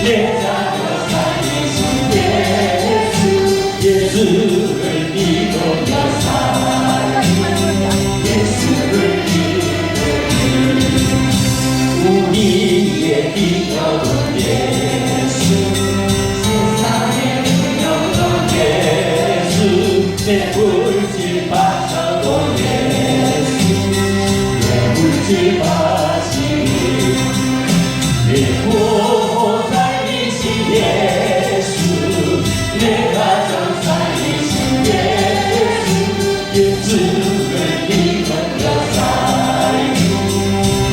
내 자녀 살리신 예수 예수를 믿으며 살리 예수를 믿으니 우리의 비결은 예수 세상의 비결은 예수 내 물질 바쳐도 예수 내 물질 바치 내 부모 살리신 예수 내 가정 살리신 예수 예수를 믿으며 살리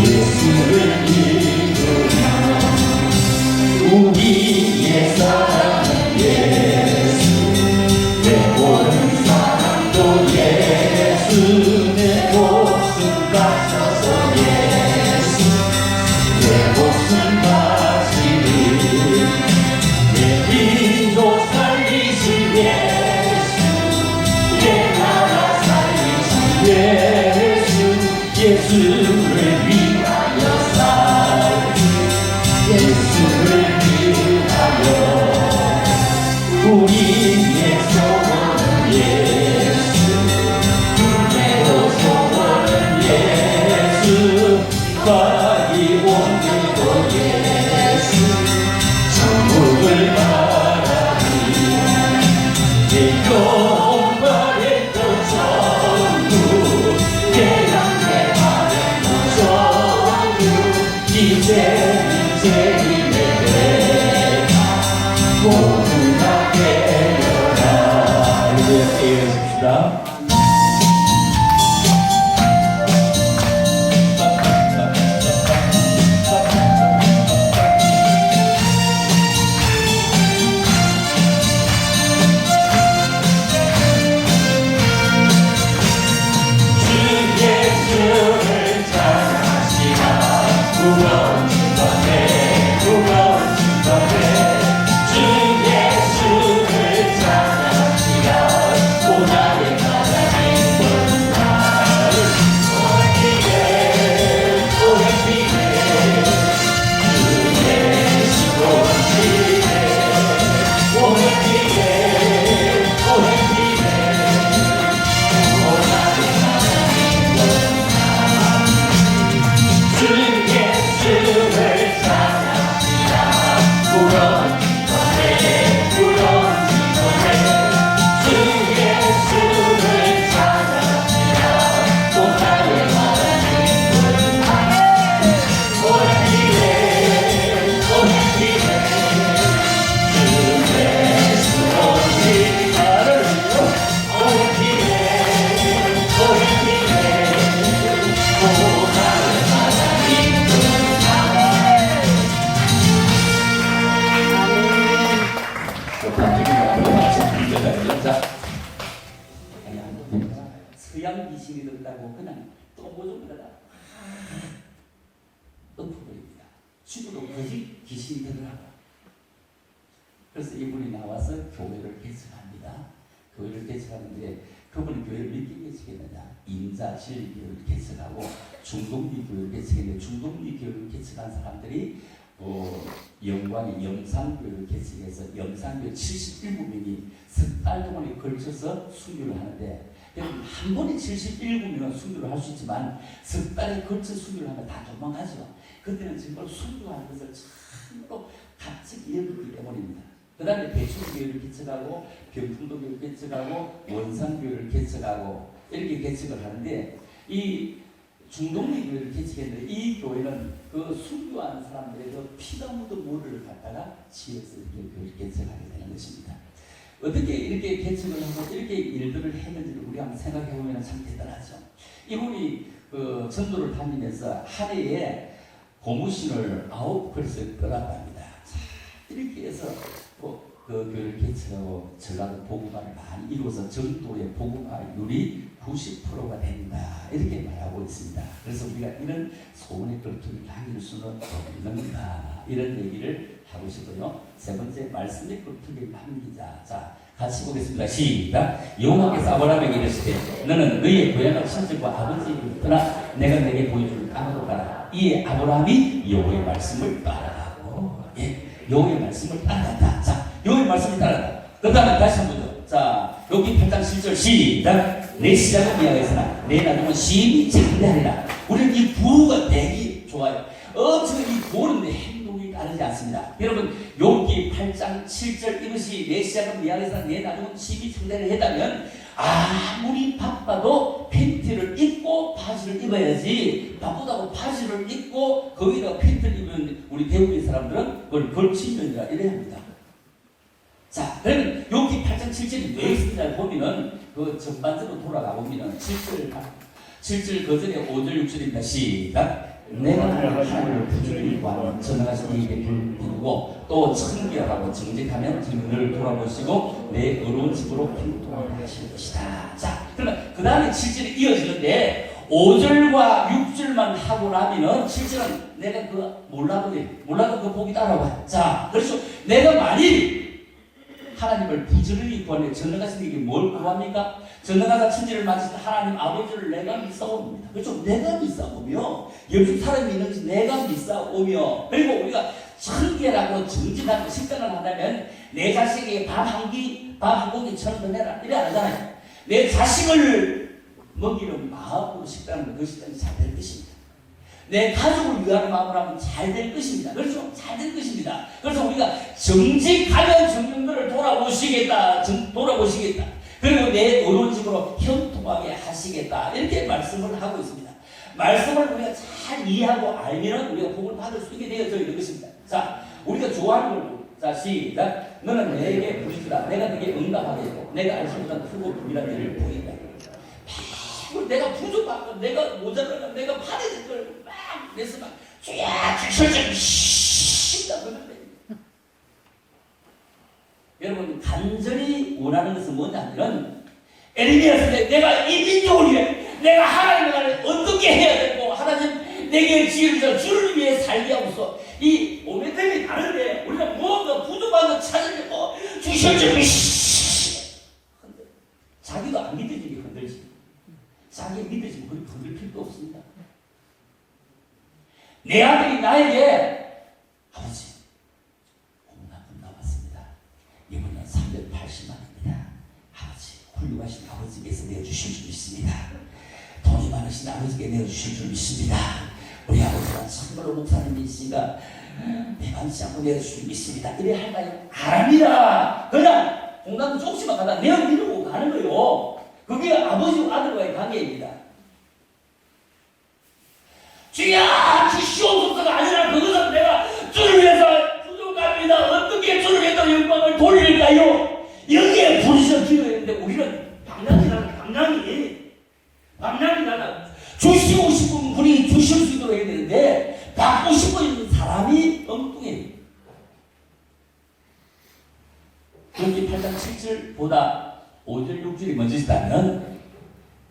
예수를 믿으며 우리의 사랑은 예수 내 모든 사랑도 예수 내 목숨 바쳐서 예수 내 목숨 바치리 내 빈도 살리신 예수 내 나라 살리신 예수 예수를 위하여 살리 예수를 위하여 우리의 소원은 예수 우리의 소원은 예수 빨리 옮기고 예수 천국을 바라니 내 영혼 바랬던 천국 내 양내 바랬던 천국 이제 내가 모두 다 깨어라 이제 깨어집시다. 서양 귀신이 들었다고 그냥 또 모종이다 엎어버립니다. 죽어도 거짓 귀신이 들으라고. 그래서 이분이 나와서 교회를 개척합니다. 교회를 개척하는데 그분이 교회를 몇개 개척했느냐? 인자실교회를 개척하고 중동리 교회를 개척했는데 중동리 교회를 개척한 사람들이 영광의 영산교회를 개척해서 영산교회 77명이 석 달 동안에 걸쳐서 순교를 하는데 한 번에 77명은 순교를 할 수 있지만 석 달에 걸쳐 순교를 하면 다 도망가죠. 그때는 정말 순교하는 것을 참으로 갑자기 여겼기 때문입니다. 그 다음에 대충교회를 개척하고 병풍도교회를 개척하고 원산교회를 개척하고 이렇게 개척을 하는데 이 중동리 교회를 개척했는데 이 교회는 그 순교한 사람들의 그 피가 묻은 모를 갖다가 지어서 이렇게 교회를 개척하게 되는 것입니다. 어떻게 이렇게 개척을 하고 이렇게 일들을 했는지를 우리 한번 생각해 보면 참 대단하죠. 이분이 그 전도를 다니면서 한 해에 고무신을 9벌씩 끌어갑니다. 이렇게 해서 그 교회를 개척하고 전라도 복음화를 많이 이루어서 전도의 복음화율이 90%가 된다 이렇게 말하고 있습니다. 그래서 우리가 이런 소원의 끓투기를 남길 수는 없는가 이런 얘기를 하고 싶고요. 세 번째 말씀의 끓투기를 남기자. 자 같이 보겠습니다. 시작. 여호와께서 아브라함에게 이르시되 너는 너의 고향과 친척과 아버지를 떠나 내가 내게 보여줄 땅으로 가라. 이에 아브라함이 여호와의 말씀을 따라가고 여호와의 말씀을 따라간다. 자, 여호와의 말씀을 따라간다. 그 다음에 다시 한번 보죠. 자, 여기 8장 7절 시작. 내 시작은 미약했으나 내 나중은 심히 증대하리라. 우리는 이 부가 되게 좋아요. 어쩌면 이 부는 내 행동이 다르지 않습니다. 여러분, 여기 8장 7절 이것이 내 시작은 미약했으나 내 나중은 심히 증대를 했다면 아무리 바빠도 팬티를 입고 바지를 입어야지, 바쁘다고 바지를 입고 거기다가 팬티를 입은 우리 대부분의 사람들은 그걸 걸치면이라 이래야 합니다. 자, 그러면 여기 8장 7절이 왜 있습니다 보면은 그 전반적으로 돌아가 보면은 7절 거절에 5절 6절입니다. 시작. 내가 하나님을 부지런히 구하는 전능하신 이에게 부르고 또 청결하고 정직하면 너를 돌아보시고 내 의로운 집으로 형통하게 하실 것이다. 자, 그러면 그 다음에 7절이 이어지는데 5절과 6절만 하고 나면은 7절은 내가 그거 몰라도 그 보기 따라와. 자, 그렇죠. 내가 만일 하나님을 부지런히 구하는 전능하신 이게 뭘 구합니까? 전능하사 천지를 만드신 하나님 아버지를 내가 믿사옵니다. 그렇죠? 내가 믿사오며 여기 사람이 있는지 내가 믿사오며 그리고 우리가 청결하고 정직하고 식단을 한다면 내 자식에게 밥 한 공기 천원 내라 이래 안 하잖아요. 내 자식을 먹이는 마음으로 식단하면 그 식단이 잘 될 것입니다. 내 가족을 위하는 마음으로 하면 잘 될 것입니다. 그렇죠? 잘 될 것입니다. 그래서 우리가 정직하면 정령들을 돌아보시겠다. 그리고 내 의로운 집으로 형통하게 하시겠다. 이렇게 말씀을 하고 있습니다. 말씀을 우리가 잘 이해하고 알면 우리가 복을 받을 수 있게 되어져 있는 것입니다. 자, 우리가 좋아하는 걸 자, 시작. 너는 내게 부르시라. 내가 네게 응답하겠고 내가 알지 못한 크고 비밀한 일을 보인다. 내가 부족하고 내가 모자라면 내가 파괴될 걸 막 내서 막 주야 주셔좀 쉰다 그러는데 여러분 간절히 원하는 것은 뭐냐면 에레미야서 내가 이 민족을 위해 내가 하나님을 위해 어떻게 해야 되고 하나님 내게 지혜를 주를 위해 살게 하고서 이 오메템이 다른데 우리가 무언가 부족한 거 찾으려고 주셔좀 자기도 안 믿어지게 흔들지. 자기 믿으시면 그리 건들 필요도 없습니다. 내 아들이 나에게 아버지 공납금 나왔습니다. 이번엔 380만원입니다. 아버지 훌륭하신 아버지께서 내어주실 줄 믿습니다. 돈이 많으신 아버지께 내어주실 줄 믿습니다. 우리 아버지가 참으로 목사님이시니까 배반치 않고 내어주실 줄 믿습니다. 이래 할까요? 안 합니다. 그냥 공납금 조금씩만 가다 내어 미루고 가는 거예요. 그게 아버지와 아들과의 관계입니다. 주야 주시옵소서가 아니라 그것은 내가 주를 위해서 부족합니다. 어떻게 주를 위해서 영광을 돌릴까요? 여기에 부르셔 기도했는데 우리는 방랑이 나가 주시고 싶은 분이 주실 수 있도록 해야 되는데 받고 싶은 사람이 엉뚱해요. 여기 8장 7절보다 5절 6절이 먼저 있다면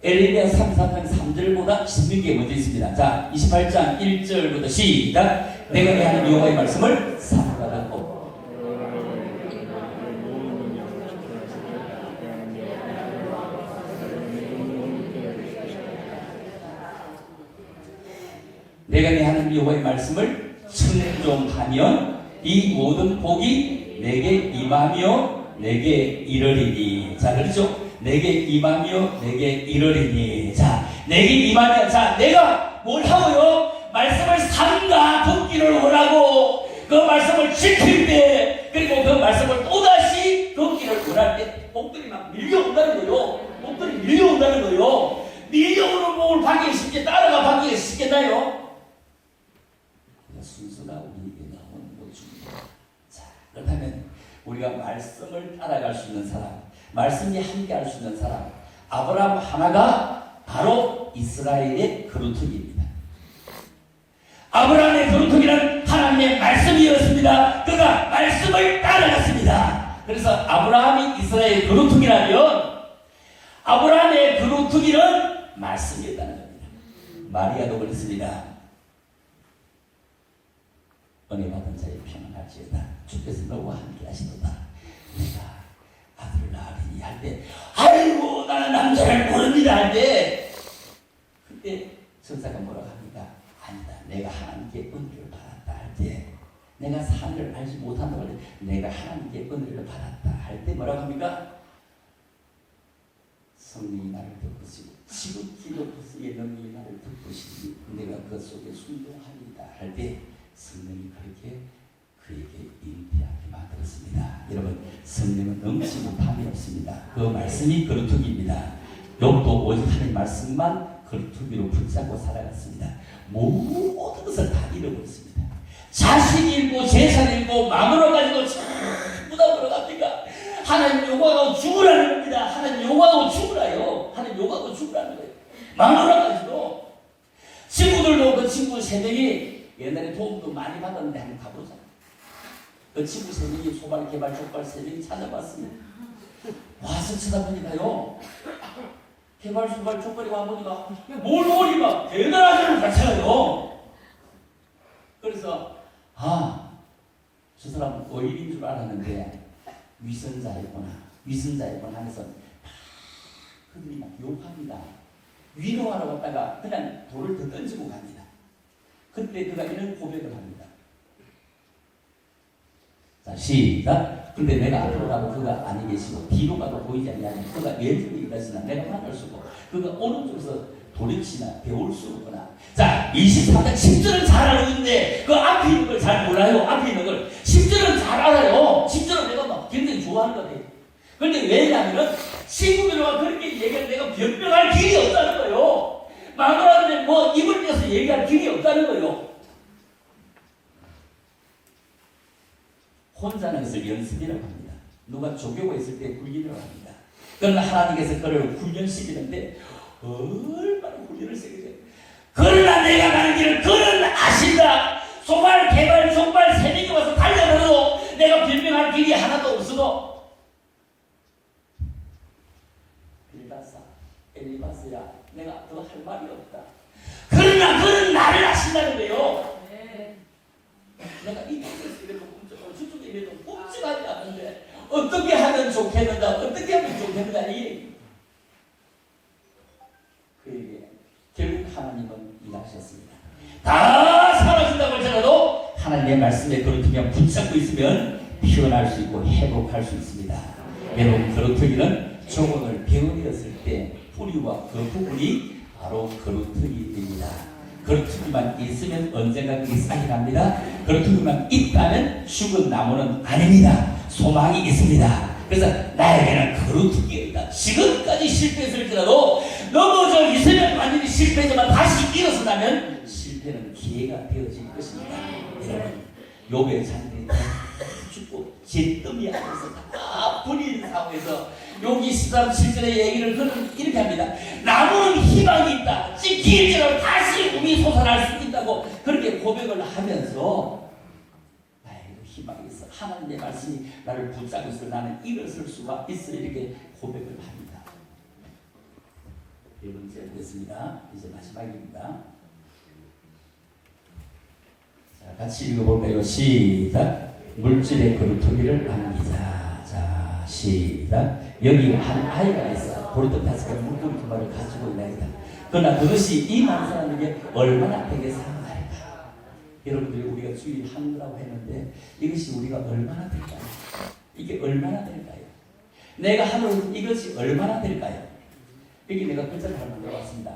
에레미야 34장 3절보다 신명기에 먼저 있습니다. 자, 28장 1절부터 시작. 내가 내 하나님 여호와의 말씀을 삼가라고 내가 내 하나님 여호와의 말씀을 청종하면 이 모든 복이 내게 임하며 내게 이르리니. 자, 그렇죠? 내게 임하며 내게 이르리니. 자, 내게 임하며. 자, 내가 뭘 하고요? 말씀을 삼가 듣기를 원하고 그 말씀을 지킬 때 그리고 그 말씀을 또다시 듣기를 원할 때 복들이 막 밀려온다는 거요. 복들이 밀려온다는 거요. 밀려오는 복을 받기 쉽게 따라가 받기가 쉽겠나요? 순수가 우리에게 나오는 것입니다. 자, 그렇다면 우리가 말씀을 따라갈 수 있는 사람, 말씀이 함께 할 수 있는 사람, 아브라함 하나가 바로 이스라엘의 그루터기입니다. 아브라함의 그루터기는 하나님의 말씀이었습니다. 그가 말씀을 따라갔습니다. 그래서 아브라함이 이스라엘의 그루터기라면 아브라함의 그루터기는 말씀이었다는 겁니다. 마리아도 그랬습니다. 은혜 받은 자의 평안할지어다. 주께서 너와 함께 하시도다. 내가 아들을 낳으리니 할 때 아이고 나는 남자를 모릅니다 할 때 그때 천사가 뭐라고 합니까? 아니다. 내가 하나님께 은혜를 받았다 할 때 내가 산을 알지 못한다고 할 때 내가 하나님께 은혜를 받았다 할 때 뭐라고 합니까? 성령이 나를 덮으시고 지극히 높으시에 능히 나를 덮으시니 내가 그 속에 순종하리이다 할 때 성령이 그렇게 그에게 잉태하게 만들었습니다. 여러분, 성령은 넘치고 밤이 없습니다. 그 말씀이 거루투기입니다. 욥도 오직 하나님 말씀만 거루투기로 붙잡고 살아갔습니다. 모든 것을 다 잃어버렸습니다. 자식 잃고 재산 잃고 마음으로 가지고 전부 다 들어갑니까? 하나님 요구하고 죽으라는 겁니다. 하나님 요구하고 죽으라요. 하나님 요구하고 죽으라는 거예요. 마음으로 가지고. 친구들도 그 친구 3명이 옛날에 도움도 많이 받았는데 한번 가보자. 그 친구 3명이 소발, 개발, 족발 3명이 찾아봤습니다. 와서 쳐다보니까요. 개발, 소발, 족발이 와보니까 몰골이 막 대단하게 같아요. 그래서 저 사람 의인인 줄 알았는데 위선자이구나 하면서 그들이 막 욕합니다. 위로하러 갔다가 그냥 돌을 더 던지고 갑니다. 그때 그가 이런 고백을 합니다. 자, 시작. 근데 내가 앞으로 가도 그가 아니 계시고 뒤로 가도 보이지 않냐면 그가 왼쪽에 있으나 내가 만날 수 없고 그가 오른쪽에서 돌이키나 배울 수 없구나. 자, 23장 10절은 잘 알고 있는데 그 앞에 있는 걸 잘 몰라요. 앞에 있는 걸 10절은 잘 알아요. 10절은 내가 막 굉장히 좋아하는 거예요. 그런데 왜냐하면 친구들과 그렇게 얘기할 내가 변명할 길이 없다는 거예요. 마누라한테 뭐 입을 떼서 얘기할 길이 없다는 거예요. 혼자는 것을 연습이라고 합니다. 누가 조교가 있을 때 훈련이라고 합니다. 그러나 하나님께서 그를 훈련시키는데 얼마나 훈련을 세게 돼요. 그러나 내가 가는 길을 그는 아신다. 소발, 개발, 종발 3명이 와서 달려들어도 내가 변명할 길이 하나도 없어도 엘리바스야 내가 더 할 말이 없다. 그러나 그는 나를 아신다는 거예요. 내가 이쪽에서 이래도 끔찍하고 저쪽에 이래도 끔찍하지 않은데 어떻게 하면 좋겠는가 어떻게 하면 좋겠는가 그에게 결국 하나님은 일하셨습니다. 다 사라진다고 할지라도 하나님의 말씀에 거루투기만 붙잡고 있으면 피어날 수 있고 회복할 수 있습니다. 여러분, 거루투기는 조건을 배워되었을 때 뿌리와 그 부분이 바로 거루투기입니다. 거루투기만 있으면 언젠가 그게 싹이 납니다. 거루투기만 있다면 죽은 나무는 아닙니다. 소망이 있습니다. 그래서 나에게는 거루투기가 있다. 지금까지 실패했을지라도 넘어져 있으면 완전히 실패지만 다시 일어선다면 실패는 기회가 되어질 것입니다. 여러분, 욥의 자녀들이 다 죽고 잿더미 안에서 다 불린 상황에서 욥기 13, 7절의 얘기를 그는 이렇게 합니다. 나무는 희망이 있다. 찢길지라도 다시 몸이 솟아날 수 있다고 그렇게 고백을 하면서 나에게도 희망이 있어. 하나님의 말씀이 나를 붙잡고 있어. 나는 일어설 수가 있어. 이렇게 고백을 합니다. 네 번째 됐습니다. 이제 마지막입니다. 자, 같이 읽어볼까요? 시작. 물질의 거루투기를 남기자. 자, 시작. 여기 한 아이가 있어. 보리떡 5개, 물고기 2마리를 가지고 있나이다. 그러나 그것이 이 많은 사람에게 얼마나 되게 상할까? 여러분들이 우리가 주일 한거라고 했는데 이것이 우리가 얼마나 될까요? 이게 얼마나 될까요? 내가 하는 이것이 얼마나 될까요? 여기 내가 글자를 하나 만들어 왔습니다.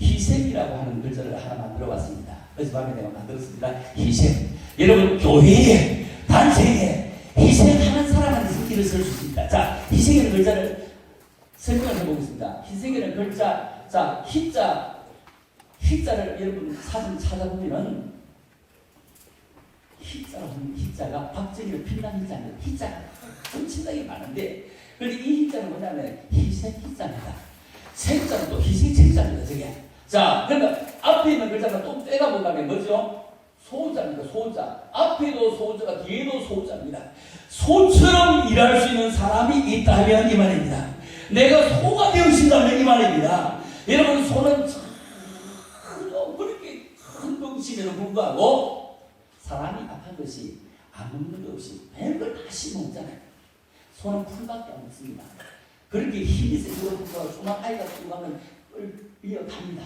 희생이라고 하는 글자를 하나 만들어 왔습니다. 어젯밤에 내가 만들었습니다. 희생. 여러분, 교회에, 단체에 희생하는 사람한테서 길을 설 수 있습니다. 자, 희생이라는 글자를 설명을 해보겠습니다. 희생이라는 글자, 자, 희자를 여러분 사진 찾아보면은 희자가 박정희를 핀다는 희자입니다. 희자가 엄청나게 많은데, 그런데 이 희자는 뭐냐면 희생 희자입니다. 생자는 또 희생 생자입니다. 저게. 자, 그러니까 앞에 있는 글자가 또 빼가 보면 뭐죠? 소자입니다. 소자. 앞에도 소자가 뒤에도 소자입니다. 소처럼 일할 수 있는 사람이 있다면 이 말입니다. 내가 소가 되어진다면 이 말입니다. 여러분, 소는 참 그렇게 큰 덩치에도 불구하고 사람이 아픈 것이 안 먹는 것 없이 별걸 다 씹어먹잖아요. 소는 풀밖에 안 먹습니다. 그렇게 힘이 세고 조만 아이가 죽으면 이어갑니다.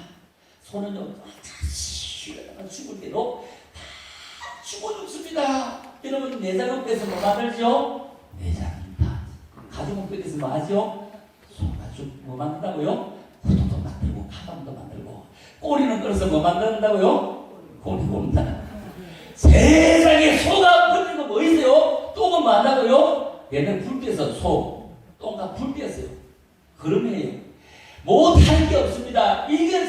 소는요, 쉬다가 죽을 때도 다 죽어 죽습니다. 여러분 내장은 빼서 뭐 만들죠? 내장은 다. 가죽은 빼서 뭐 하죠? 소가죽 뭐 만든다고요? 호두도 만들고 가방도 만들고. 꼬리는 끌어서 뭐 만든다고요? 꼬리 곰탕. 세상에 소가 붙는 거 뭐 있어요? 똥은 뭐 한다고요? 얘는 불 떼서 소, 똥과 불 떼었어요. 그러면 못할 게 없습니다. 이게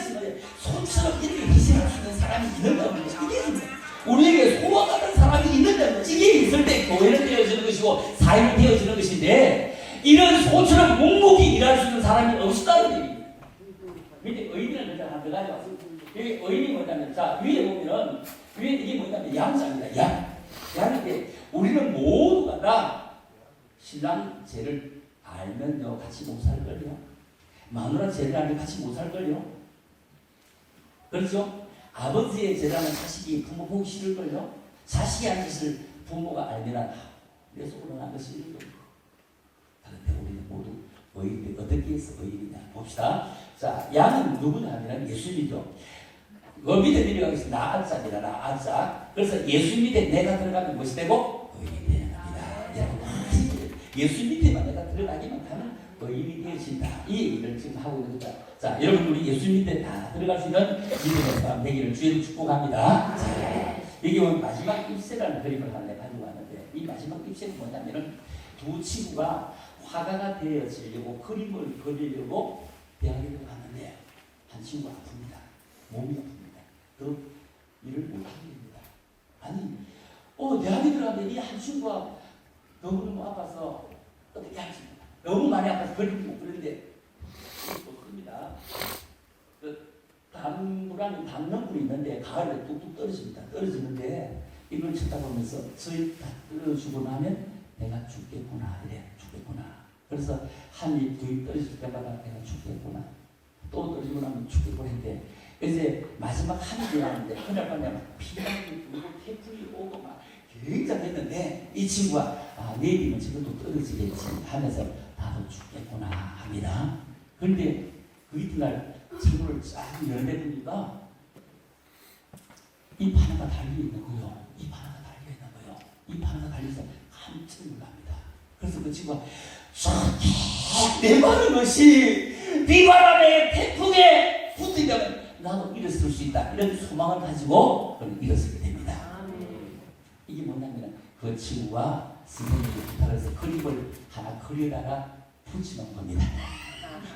소처럼 이렇게 희생할 수 있는 사람이 있는가 없는가 이게 있습니다. 우리에게 소와 같은 사람이 있는가 없는가 이게 있을 때 교회는 되어지는 것이고 사회는 되어지는 것인데 이런 소처럼 묵묵히 일할 수 있는 사람이 없다는 얘기입니다. 밑에 의인을 그냥 한 번 가져왔어요. 여기 의인이 뭐냐면 자 위에 보면은 위에 이게 뭐냐면 양자입니다. 양인데 우리는 모두가 다 신랑 죄를 알면요 같이 못 살걸요. 마누라 죄를 알면 같이 못 살걸요. 그렇죠? 아버지의 죄라는 자식이 부모 보기 싫을걸요. 자식이 한 짓을 부모가 알면 내 속으로 한 것이 일도. 그런데 우리는 모두 의인이 어떻게 해서 의인이냐 봅시다. 자, 양은 누구냐 하면 예수님이죠. 그 밑에 내려가겠습니다. 나아자입니다. 나아자. 그래서 예수 밑에 내가 들어가면 무엇이 되고? 의인이 되는 겁니다. 여러분, 예수 밑에만 내가 들어가기만 하면 의인이 되어진다. 이 얘기를 지금 하고 있는 거죠. 자, 여러분 우리 예수 밑에 다 들어갈 수 있는 믿음의 사람 되기를 주의로 축복합니다. 자, 여기 오늘 마지막 입세라는 그림을 하나 가지고 왔는데 이 마지막 입세는 뭐냐면은 두 친구가 화가가 되어지려고 그림을 그리려고 대학에 들어갔는데 한 친구가 아픕니다. 몸이 아픕니다. 그 일을 못하게 됩니다. 아니, 대학에 들어갔는데 이 한 친구가 너무너무 아파서 어떻게 하십니까? 너무 많이 아파서 그림을 못 그리는데 또 큽니다. 그 담능불이 있는데 가을에 뚝뚝 떨어집니다. 떨어지는데 이걸 쳐다보면서 저희 다 떨어지고 나면 내가 죽겠구나 이래 죽겠구나. 그래서 한 입 두 입 떨어질 때마다 내가 죽겠구나. 또 떨어지고 나면 죽겠구나 했는데 이제 마지막 한 입이 나는데 그날 밤에 피가 불고 태풍이 오고 막 굉장했는데 이 친구가 내일이면 지금도 떨어지겠지 하면서 나도 죽겠구나 합니다. 그런데 그 이튿날 창문을 쫙 열어내보니까 입 하나가 달려있는 거요. 입 하나가 달려있는 거요. 입 하나가 달려서 깜짝 놀랍니다. 그래서 그 친구가 메마른 것이 비바람에 태풍에 붙으면 나도 일어설 수 있다. 이런 소망을 가지고 일어서게 됩니다. 이게 뭐냐면 그 친구와 선생님이 부탁해서 그림을 하나 그려다가 붙이는 겁니다.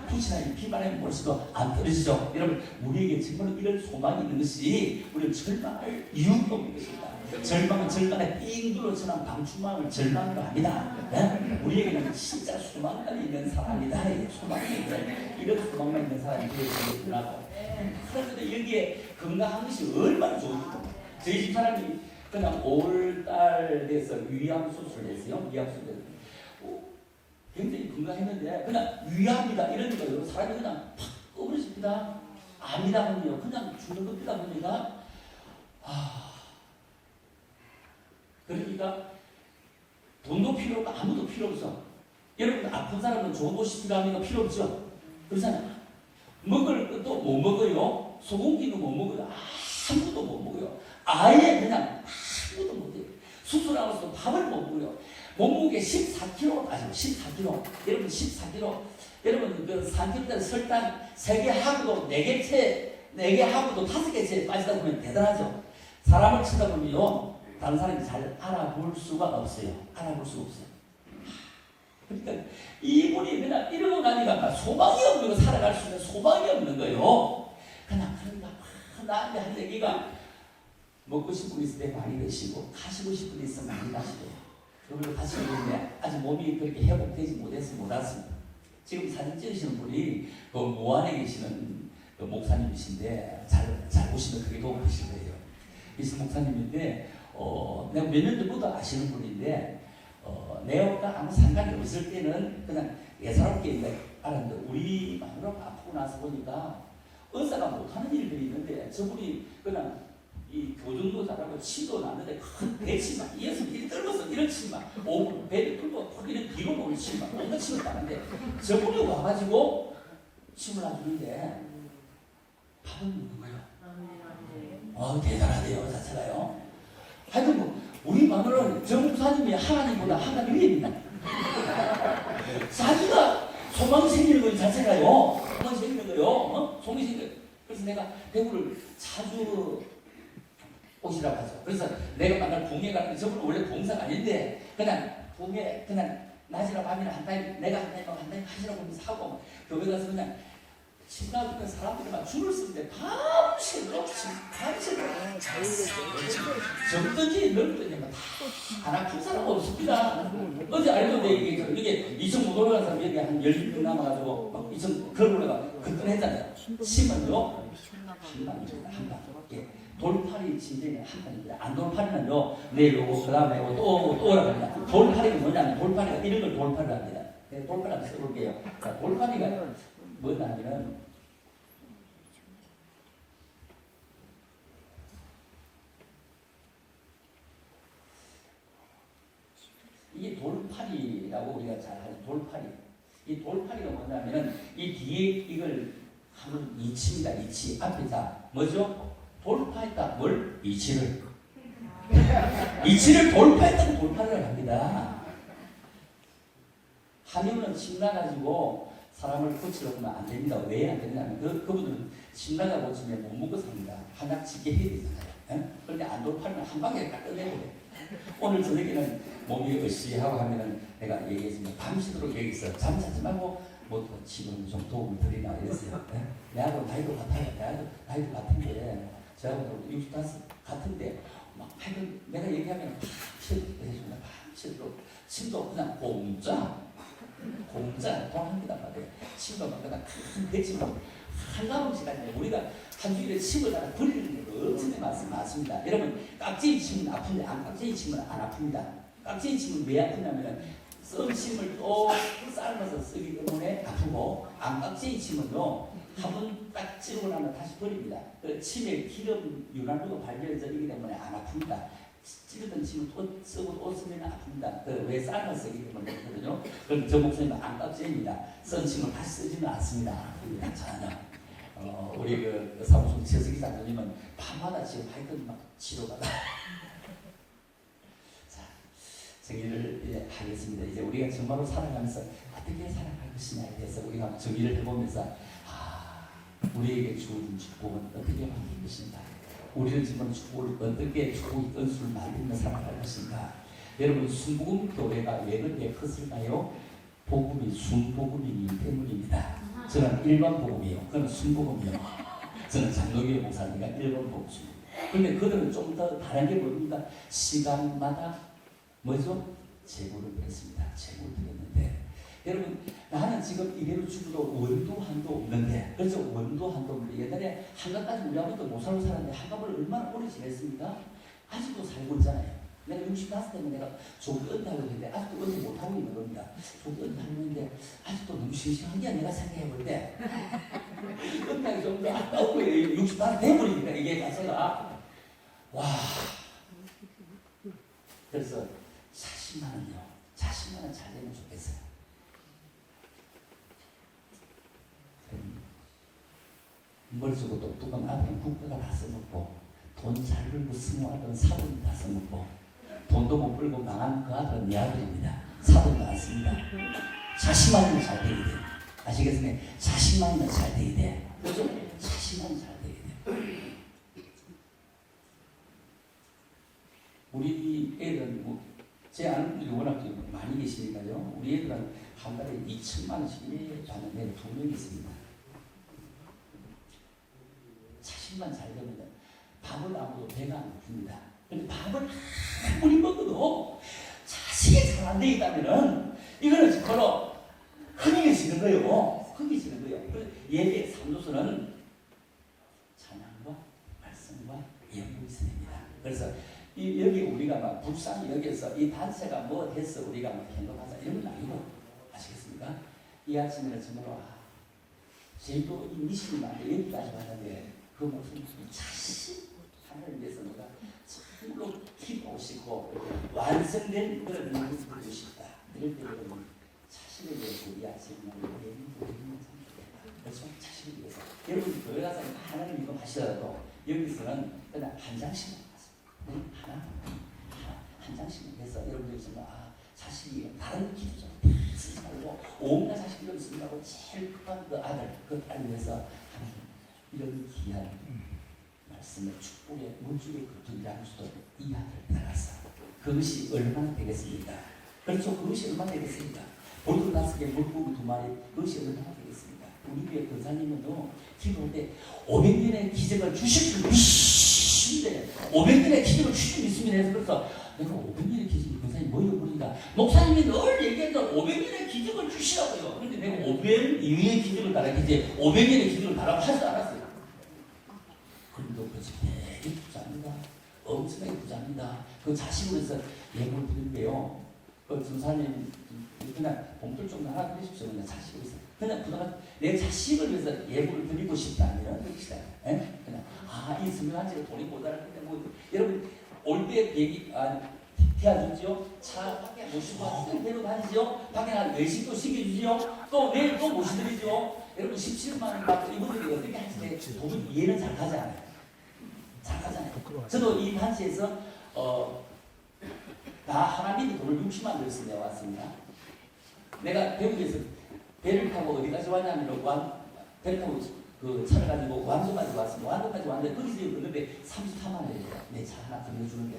붙이나 비바람에 몰수도 안 떨어지죠. 여러분 우리에게 정말 이런 소망이 있는 것이 우리는 절망할 이유가 없는 것입니다. 절망은 절망에 삥 둘러치는 방충망을 절망으로 합니다. 네? 우리에게는 진짜 소망만 있는 사람이다. 소망이 있는 이런 소망만 있는 사람이 되어지겠구나. 그런데 여기에 건강한 것이 얼마나 좋을까. 저희 집 사람이 그냥 5월달 돼서 위암 수술을 했어요. 위암 수술. 굉장히 건강했는데 그냥 위암이다 이러니까 여러분 사람이 그냥 팍 꺼버려집니다. 암이다 보니요. 그냥 죽는 겁니다 보니까 그러니까 돈도 필요 없고 아무도 필요 없어. 여러분 아픈 사람은 좋은 곳이 필요하니까 필요 없죠. 그렇잖아요. 먹을 것도 못 먹어요. 소고기도 못 먹어요. 아무것도 못 먹어요. 아예 그냥 아무것도 못 해요. 수술하고서 밥을 못 먹어요. 몸무게 14kg 빠지고 14kg. 여러분 14kg. 여러분 그 3kg짜리 설탕 3개 하고도 4개 하고도 5개째 빠지다 보면 대단하죠. 사람을 치다 보면요. 다른 사람이 잘 알아볼 수가 없어요. 알아볼 수가 없어요. 그러니까 이분이 그냥 이러고 나니까 소망이 없는 거 살아갈 수 있는 소망이 없는 거예요. 그냥 그러니까 나한테 한 얘기가 먹고 싶은 분 있을 때 많이 드시고 가시고 싶은 분 있으면 많이 가시고 그리고 가시고 있는데 아직 몸이 그렇게 회복되지 못했습니다. 지금 사진 찍으시는 분이 그 모안에 계시는 그 목사님이신데 잘 보시면 그게 도움 되실 거예요. 이승 목사님인데 내가 몇 년 전부터 아시는 분인데 내가 아무 상관이 없을 때는 그냥 예사롭게 알았는데 우리 마누라가 아프고 나서 보니까 의사가 못하는 일들이 있는데 저분이 그냥 이 교정도 잘하고 침도 났는데 큰 배치마 이어서 이리 떨면서 이런 치마 배를 뚫고 이런 뒤로 놓을 치마 뭔가 침을 따는데 저분이 와가지고 침을 놔주는데 밥은 먹는 거예요. 대단하대요 자체가요. 하여튼 뭐 우리 마누라는 정 목사님이 하나님보다 하나님 위입니다. 자기가 소망이 생기는 것 자체가요. 소망이 생기는 거요. 소망이 생기는 거요. 그래서 내가 대구를 자주 오시라고 하죠. 그래서 내가 만날 봉에 가는데 저분은 원래 봉사가 아닌데 그냥 봉에 그냥 낮이나 밤이나 한 타임 내가 한 타임 하시라고 하면서 하고 교회 가서 그냥 신나는 사람들이 막 줄을 쓰는데 밤새도록 정든지 넓든지 다 안 아픈 사람 없습니다. 어제 알던데 이게 2층 못 올라간 사람이 여기 한 10명 남아가지고 막 2층 걸어 올라가 그때 했잖아요. 심은요 한 방입니다. 한 방. 돌팔이 진정이 한 방입니다. 안 돌팔이는요 내일 오고 그 다음에 또 오랍니다. 돌팔이가 뭐냐면 돌팔이가 이런 걸 돌팔이라 합니다. 돌팔이 한번 써볼게요. 자, 돌팔이가 뭐냐 하면은 이게 돌팔이라고 우리가 잘 하는 돌팔이. 이 돌팔이가 뭐냐면은 이 뒤에 이걸 하면 이치입니다. 이치 앞에 자 뭐죠? 돌파했다. 뭘? 이치를 돌파했다고 돌팔이라고 합니다. 한의원은 신나가지고 사람을 고치려 하면 안 됩니다. 왜 안 되냐면 그분들은 신나가 고치면 못 먹고 삽니다. 한약 지게 해야 되잖아요. 그런데 안 돌팔이면 한 방에 딱 끝내고 오늘 저녁에는 몸이 으시하고 하면은 내가 얘기했습니다. 밤새도록 여기서 잠자지 말고 뭐 지금 좀 도움을 드리나 이랬어요. 내하고 나이도 같아요. 나이도 같은데 저하고 65 같은데 막 하여튼 내가 얘기하면 밤새도록 침도 그냥 공짜 돈 합니다 말이에요. 침도 막 그냥 큰 대침으로 한가운 시간에 우리가 한 주일에 침을 다 버리는 게 엄청 많습니다. 여러분 깍지의 침은 아픈데 안 깍지의 침은 안 아픕니다. 깍지의 침은 왜 아프냐면 썩은 침을 또 삶아서 쓰기 때문에 아프고 안 깍지의 침은요 한 번 딱 찌르고 나면 다시 버립니다. 그 침에 기름 윤활유가 발견되기 때문에 안 아픕니다. 찌르던 침을 또 쓰고 또 쓰면 아픕니다. 왜 삶아서 쓰기 때문에 그렇거든요. 그럼 저 목사님은 안 깍지입니다. 썬 침을 다시 쓰지는 않습니다. 전혀. 우리 그 사무소 최석기 장로님은 밤마다 지금 하여튼 막 치료받아. 자, 정의를 이제 하겠습니다. 이제 우리가 정말로 살아가면서 어떻게 살아갈 것이냐에 대해서 우리가 정의를 해보면서 우리에게 주어진 축복은 어떻게 바뀔 것인가? 우리는 지금 축복을 어떻게 축복의 건수를 만들며 살아갈 것인가? 여러분 순복음 교회가 왜 그렇게 컸을까요? 복음이 순복음이기 때문입니다. 저는 일반 복음이에요. 그는 순복음이요. 저는 장로교회 목사니까 일반 복음. 그런데 그들은 좀 더 다른 게 뭡니까? 시간마다 뭐죠? 제보를 드렸습니다. 제보를 드렸는데 여러분 나는 지금 이대로 죽어도 원도 한도 없는데 그래서 원도 한도 없는데 옛날에 한강까지 우리 아버지도 못 살고 살았는데 한강을 얼마나 오래 지냈습니까? 아직도 살고 있잖아요. 내가 65 때문에 내가 조기 은퇴하고 있는데 아직도 은퇴 못하고 있는 겁니다. 조기 은퇴하고 있는데 아직도 너무 싱싱한 게 내가 생각해 볼 때 은퇴하기 좀 더 아까워 65 돼버리니까 이게 자체가 와 그래서 40만 원요. 40만 원 잘 되면 좋겠어요. 머리 쓰고 똑똑한 아들은 국가가 다 써먹고 돈 잘 벌고 승호하던 사돈이 다 써먹고 돈도 못 벌고 망한 그 아들은 내 아들입니다. 사돈이 많습니다. 40만 원은 잘 되게 돼. 아시겠습니까? 40만 원은 잘 되게 돼. 그렇죠? 40만 원은 잘 되게 돼. 우리 애들은 제 아는 분들이 워낙 많이 계시니까요. 우리 애들은 한 달에 2천만 원씩 받는 애들 2명 있습니다. 40만 잘 되면 밥을 안 먹어도 배가 안 고픕니다. 근데 밥을 아무리 먹어도 자식이 잘 안 돼 있다면은 이거는 바로 흥이시는 거예요. 흥이시는 거예요. 그래서 예배 3조서는 찬양과 말씀과 예물이 있습니다. 그래서 여기 우리가 막 불쌍히 여기서 이 단체가 뭐 해서 우리가 막 행동하자 이런 건 아니고 아시겠습니까? 이 아침에는 정말로 제도 이 미신이 많은데 여기까지 왔는데 그 목숨이 자신 하나를 위해서 내가 정말로 기도하시고 완성된 그런 인물을 보고 싶다. 이럴 때 여러분 자신에 대해서 이 아침에 그렇죠? 자신에 대해서 여러분 교회 가서 하나님 이거 하시더라도 여기서는 그냥 한 장씩만 하나 한 장씩 해서 여러분들이 정말 자식이 다른 기도적으로 다 쓰지 말고 온갖 자식들을 쓴다고 제일 급한 그 아들, 그 딸을 위해서 하는 이런 귀한 말씀의 축복의 물줄의 그들이라는 수도 이 아들을 따라서 그것이 얼마나 되겠습니까? 그렇죠. 그것이 얼마나 되겠습니까? 볼돈 5개, 물고기 2마리, 그것이 얼마나 되겠습니까? 우리 교회 권사님은요, 기도할 때 500년의 기적을 주실 줄 믿으신데 500년의 기적을 주실 줄 믿습니다. 해서 그래서 내가 500년의 기적을 권사님 뭐 여쭤보니까 목사님이 늘 얘기했던 500년의 기적을 주시라고요. 그런데 내가 500년의 기적을 달라고 이제 500년의 기적을 달라고 하지도 않았어요. 그런데 그것이 되게 부자입니다. 엄청나게 부자입니다. 그 자식으로 해서 예물을 드린대요. 그 전사님 그냥 봉투 좀 하나 드리십시오. 그냥 자식으로 해서 그냥 부담 내 자식을 위해서 예물을 드리고 싶다면 그러시다. 그냥 이 성경한 지가 돈이 모자랄 텐데 뭐 여러분 올 때 비행기 태워주죠. 차 밖에 모시고 데리고 다니죠. 밖에 한 외식도 시켜주죠. 또 내일 또 모시드리죠. 여러분 17만 원 받고 이분들이 어떻게 하시는지 도저히 이해는 잘 가지 않아요. 잘 가잖아요. 저도 이 단체에서 다 하나님의 돈을 60만 원을 내가 왔습니다. 내가 배국에서 배를 타고 어디까지 왔냐면 배를 타고 그 차를 가지고 완도까지 왔습니다. 완도까지 왔는데 거기서 건너는데 34만 원이에요. 내 차 하나 건너주는데.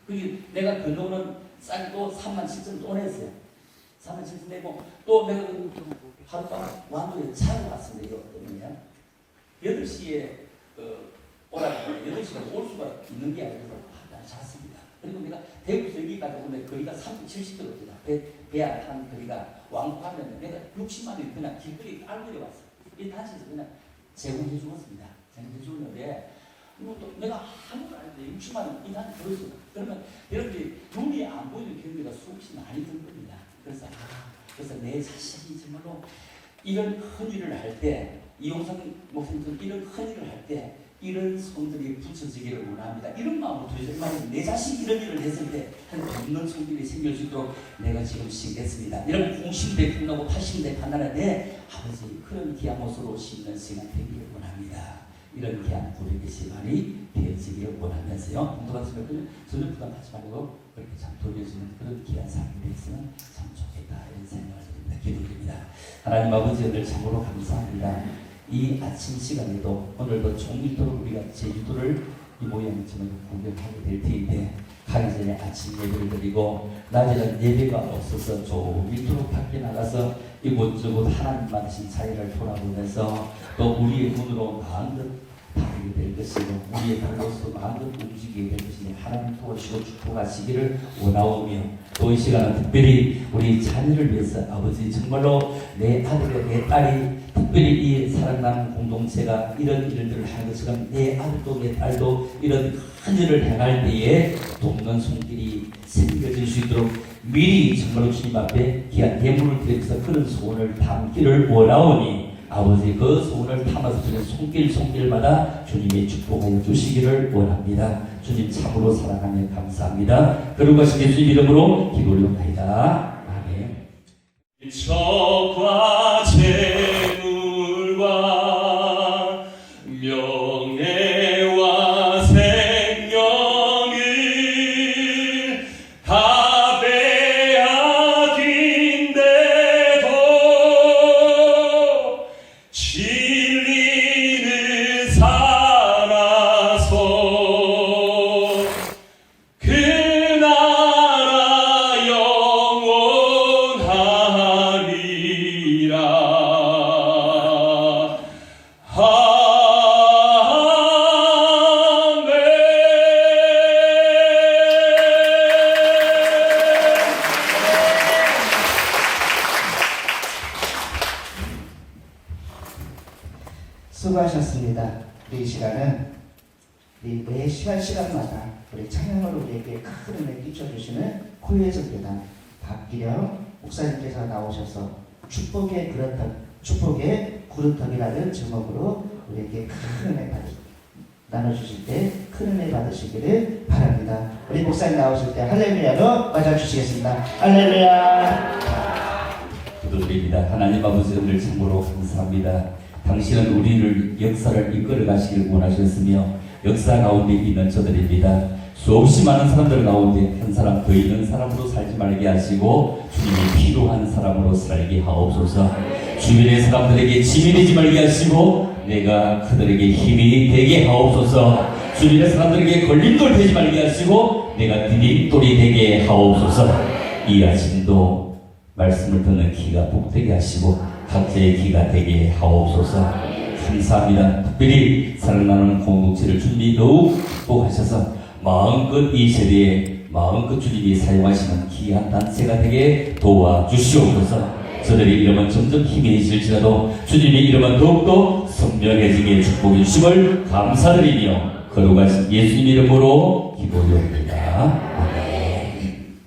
그게 내가 건너오는 쌀이 또 3만 7천 또 냈어요. 3만 7천 내고 또 내가 하룻밤 완도에 차를 왔습니다. 이거 때문에 8시에 오라고 8시까지 올 수가 있는 게 아니라서 난 잤습니다. 그리고 내가 대구에서 여기까지 오는데 거리가 370km입니다. 배야 탄 거리가 왕복하면 내가 60만 원이 그냥 길거리 알고려 왔어요. 이 단체에서 그냥 제공해 주었습니다. 제공해 주었는데 또 내가 아무도 안 했는데 60만 원 이 단체 들었어요. 그러면 여러분들이 눈이 안 보이는 경우가 수없이 많이 든 겁니다. 그래서 내 자신이 정말로 이런 큰 일을 할 때 이용성 목사님도 이런 큰 일을 할 때 이런 손들이 붙여지기를 원합니다. 이런 마음으로 도저히 내 자신이 이런 일을 했을 때 없는 손길이 생길 수 있도록 내가 지금 신겠습니다. 여러분 90대 끝나고 80대 판단하는데 아버지 그런 귀한 모습으로 심는 시간 되기를 원합니다. 이런 귀한 불의 시간이 되어지기를 원하면서요. 공동가시면 전혀 부담하지 말고 그렇게 참 돌려주는 그런 귀한 삶이 되었으면 참 좋겠다 이런 생각을 드립니다. 기도드립니다. 하나님 아버지 오늘 참으로 감사합니다. 이 아침 시간에도 오늘도 종일토록 우리가 제주도를 이 모양처럼 구경하게 될 텐데 가기 전에 아침 예배를 드리고 낮에는 예배가 없어서 종일토록 밖에 나가서 이곳저곳 하나님 만드신 자리를 돌아보면서 또 우리의 눈으로 마음껏 다루게 될 것이고 우리의 발로서 마음껏 움직이게 될 것이니 하나님 도우시고 축복하시기를 원하오며 또 이 시간은 특별히 우리 자녀를 위해서 아버지 정말로 내 아들과 내 딸이 특별히 이 사랑나는 공동체가 이런 일들을 하는 것처럼 내 아들도 내 딸도 이런 큰 일을 행할 때에 돕는 손길이 생겨질 수 있도록 미리 정말로 주님 앞에 귀한 예물을 드리면서 그런 소원을 담기를 원하오니 아버지 그 소원을 담아서 주는 손길마다 주님의 축복하여 주시기를 원합니다. 주님 참으로 사랑하며 감사합니다. 그러고신 예수님 이름으로 기도를 올려옵나이다. 아멘. 척과 재물과 명예와 생명을 다 빼앗긴데도 진리는 살아서 그 나라 영원하리라. 아멘. 수고하셨습니다. 우리 이 시간은 우리 매 시간마다 우리 찬양으로 우리에게 큰 은혜 끼쳐주시는 코요예전교단 박기령 목사님께서 나오셔서 축복의 구름턱이라는 제목으로 우리에게 큰 은혜 나눠주실 때 큰 은혜 받으시기를 바랍니다. 우리 목사님 나오실 때 할렐루야로 맞아주시겠습니다. 할렐루야. 기도드립니다. 하나님 아버지 오늘 참으로 감사합니다. 당신은 우리를 역사를 이끌어 가시길 원하셨으며 역사 가운데 있는 저들입니다. 수없이 많은 사람들 가운데 한 사람 더 있는 사람으로 살지 말게 하시고 주님이 필요한 사람으로 살게 하옵소서. 주변의 사람들에게 짐이 되지 말게 하시고 내가 그들에게 힘이 되게 하옵소서. 주변의 사람들에게 걸림돌 되지 말게 하시고 내가 디딤돌이 되게 하옵소서. 이 아침도 말씀을 듣는 귀가 복되게 하시고 각자의 귀가 되게 하옵소서. 감사합니다. 특별히 사랑나는 공동체를 주님이 더욱 축복하셔서 마음껏 이 세대에 마음껏 주님이 사용하시는 귀한 단체가 되게 도와주시옵소서. 저들의 이름은 점점 희미해질지라도 주님의 이름은 더욱더 선명해지게 축복해 주심을 감사드리며 거룩하신 예수님 이름으로 기도드립니다. 아멘.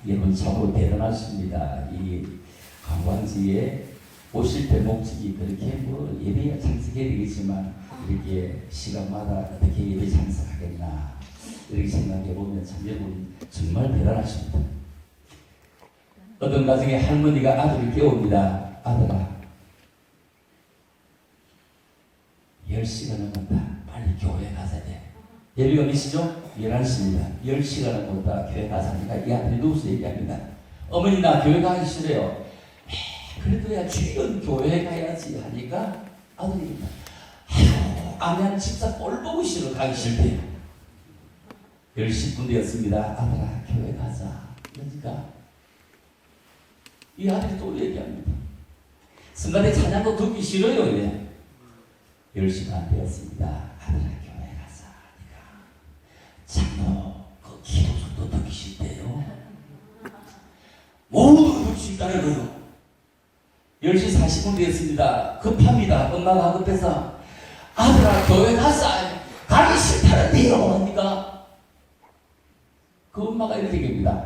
여러분 참으로 대단하십니다. 이 관광지에 오실 때 목적이 그렇게 뭐 예배에 참석해야 되겠지만 이렇게 시간마다 어떻게 예배 참석하겠나 이렇게 생각해 보면 참 여러분 정말 대단하십니다. 어떤 가정에 할머니가 아들을 깨웁니다. 아들아 10시가 넘었다. 빨리 교회 가서 돼. 예배가 몇 시죠? 11시입니다. 10시가 넘었다. 교회 가서 하니까 이 아들이 누워서 얘기합니다. 어머니 나 교회 가기 싫어요. 그래도야 주일은 교회 가야지 하니까 아들이 아휴 아면 집사 꼴 보기 싫어 가기 싫대요. 10시쯤 되었습니다. 아들아 교회 가자. 그러니까 이 아들이 또 얘기합니다. 순간에 찬양도 듣기 싫어요. 예. 10시가 되었습니다. 아들아 교회 가자 하니까 참너 그 기도소도 듣기 싫대요. 모두 듣기 싫다는 거요. 10시 40분 되었습니다. 급합니다. 엄마가 급해서 아들아 교회 가서 가기 싫다는데요 하니까 그 엄마가 이렇게 얘기합니다.